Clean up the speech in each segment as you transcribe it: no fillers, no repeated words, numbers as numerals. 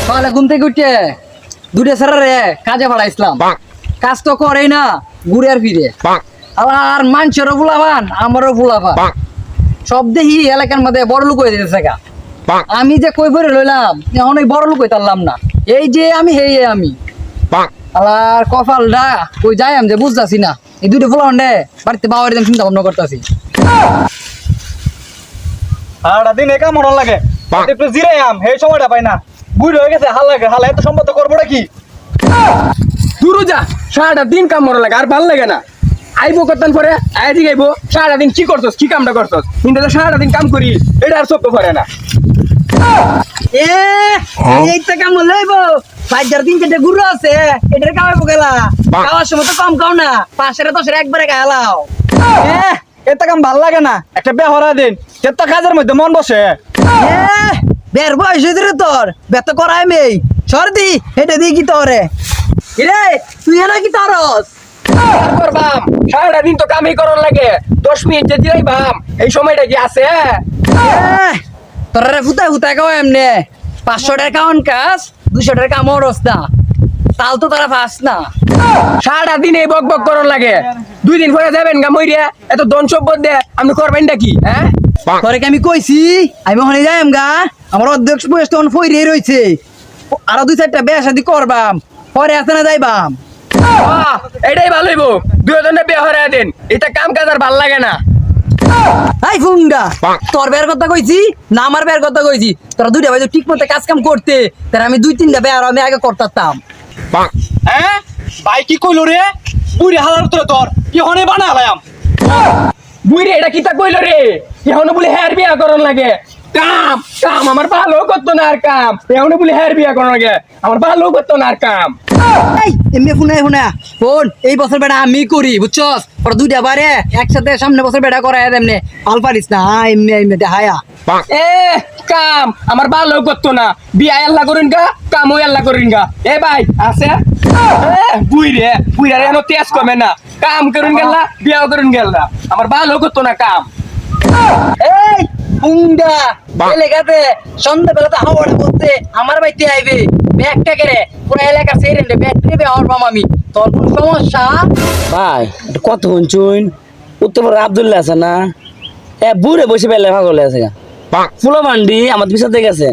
সকালে ঘুম থেকে উঠে দুটো স্যারে কাজে পাঠাইছিলাম, কাজ তো করেই না, ঘুরে আর ফিরে। আর মানুষেরও ভুলাবান, আমারও ভুলাবান, সব দেখি এলাকার মধ্যে বড় লোক হয়ে যেতেছে গা। আমি যে কই ভরে লইলাম এখন ওই বড় লোক হইতারলাম না, এই যে আমি হেই আমি আর কপালটা কই যাই আমি যে বুঝতেছি না। এই দুটো ফুলান রে বাড়িতে বাবার চিন্তা ভাবনা করতেছি। সারাটা দিন একা মরণ লাগে, একটু জিরে আম এই সময়টা পাই না, বুড়ি হয়ে গেছে হাল লাগে, হাল এত সম্পদ করবো কি? দূরও যা, সারাটা দিন কাম মরা লাগে আর ভাল লাগে না। আইবো করতাম পরে আইদি গাইবো, সারাটা দিন কি করছস, কি কামটা করছস, কিন্তু সারাটা দিন কাম করি এটা আর চোখ পড়ে না। এইটা কেমন লইব? 4-3 গুরু আছে, এটার কামাইবো গেলা, খাওয়ার সময় তো কম খাও না, 5-10 একবারে খাওয়াও। এত কাম ভাল লাগে না, একটা বেহরা দিন কেত কাজের মধ্যে মন বসে। বের বয়স হয়েছে রে তোর, বেত করাই মেয়ে সর্দি হেঁটে দিয়ে কি তোরে রে, তুই এনে কি তরস করবাম সারাটা দিন তো কামই করার লাগে, 10 মিনিট যে দিলাই বাম এই সময়টা কি আছে? তোরা ফুটাই ফুটাই খাও এমনে 500 টাকা কাউন কাজ 200 টাকা কামড় রস্তা, তাল তো তারা ফাস না। সারাটা দিন এই বক বক করার লাগে, 2 দিন পরে যাবেন গা মইরিয়া, এত ধন সম্পদ দে আপনি করবেন নাকি? হ্যাঁ তোরে কি আমি কইছি আমি ওখানে যাই গা, আমার অধ্যক্ষ বয়স তখন ফইরে রয়েছে, আরো 2-4টা বিয়া শাদি করবাম, পরে আছে না যাইবাম। এটাই ভালো হইব, 2 জনে বিয়ে হরে দেন, এটা কাম কাজ আর ভাল লাগে না। এই ফুংডা, তোর বের কথা কইছি না আমার বের কথা কইছি? তোরা দুইটা ভাই ঠিক মতো কাজ কাম করতে, তার আমি 2-3টা বের আমি আগে করতাম। হ্যাঁ ভাই কি কইলো রে, বুড়ি হালার তোর তোর কি হনে বানা হালাম। বুইরে এটা কিতা কইল রে, এখন বলে হেয়ার বিয়া করন লাগে, কাম কাম আমার ভালো করতো না আর কাম, এখন বলে হেয়ার বিয়া করন লাগে, আমার ভালো করতো না আর কাম। এই এমনি ফোনা ফোন এই বছর বেড়া আমি করি বুঝছস, ওরা দুইটা বারে একসাথে সামনে বছর বেড়া করায় এমনি পাল পারিস না, এমনি এমনি দেখায়া এ কাম আমার ভালো করতো না, বিয়া আল্লাহ করেন গা, কামও আল্লাহ করেন গা। এ ভাই আছে বুইরে বুইরা এন তেজ কমে না, কাম করেন গেলা বিয়াও করেন গেলা, আমার ভালো করতো না কাম। এই ফুংডা এলাকাতে সন্ধ্যাবেলা তো হাওয়াটা করতে আমার বাড়িতে আইবে ব্যাগটা কেড়ে পুরো এলাকা সেরে নে ব্যাগ নেবে হরবাম আমি, তোর কোনো সমস্যা? ভাই এটা কত শুনছুন, উত্তর আব্দুল্লাহ আছে না, বুড়ে বসে বেলে ভাগলে আছে ফুলা মান্ডি আমার পিছাতে গেছে,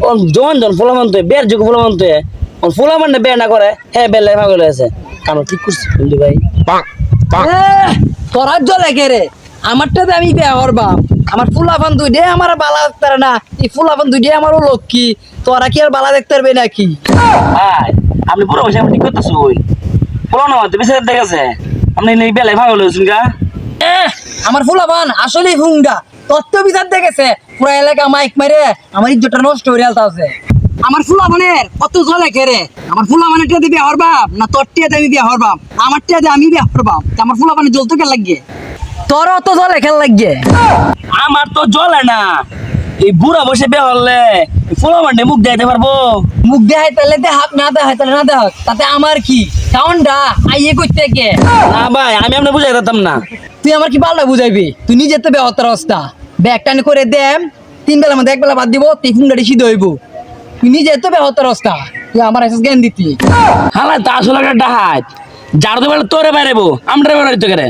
ও জন ফুলামান তো বের যোগ ফুলামান তো ফুলা মান্ডি বের না করে, হ্যাঁ বেলে ভাগলে আছে, কারণ ঠিক করছি বন্ধু ভাই। তোরার জলে কেড়ে আমারটাতে আমি বিয়া হরবাম, আমার ফুলাফান দুই ডে আমার বালা দেখতে পারে না, এই ফুলাফান দুই ডে আমারও লক্ষ্মী, তোরা কি আর বালা দেখতে পারবে নাকি? ভাই আপনি পুরো বসে ঠিক করতেছ ওই ফুলা না তো পিছাতে গেছে, আপনি এই বেলে ভাগলে হয়েছেন গা। আমার ফুলাফান আসলেই ফুংডা, তত্ত্ব বিচার দেখেছে পুরো এলাকা মাইক মারে আমার ইজ্জতটা নষ্ট হয়ে আছে। আমার ফুলাফানের কত জলে কেড়ে, আমার ফুলাফানের টিয়া বিয়া হরবাম না তোর টিয়াতে আমি বিয়া হরবাম, আমার টিয়াতে আমি বিয়া হরবাম, আমার ফুলাফানের জ্বলতে খেল লাগিয়ে তোর অত জলে খেল লাগিয়ে। আমার তো জ্বলে না, এই বুড়া বসে বে হলে ফুলা মান্ডে মুখ দেখাইতে পারবো? মুখ দেখাই তাহলে দেখাক, না দেখাই তাহলে না দেখাক, তাতে আমার কি? কাউন্ডা আইয়ে করতে কে না ভাই আমি আপনার বুঝাই দিতাম না। তুই আমার কি পাল্টা বুঝাইবি? তুই নিজে তো বেহতার অবস্থা, ব্যাগ টানি করে দেম 3 বেলার মধ্যে 1 বেলা বাদ দিব, তুই ফুংডাটি সিদ্ধ হইব, তুই নিজে তো বেহতার অবস্থা, তুই আমার এসে জ্ঞান দিতি। হালা তা আসলে একটা ডাহাত, যার তো বেলা তোরে বেড়াবো আমরা বেড়াইতে গেলে।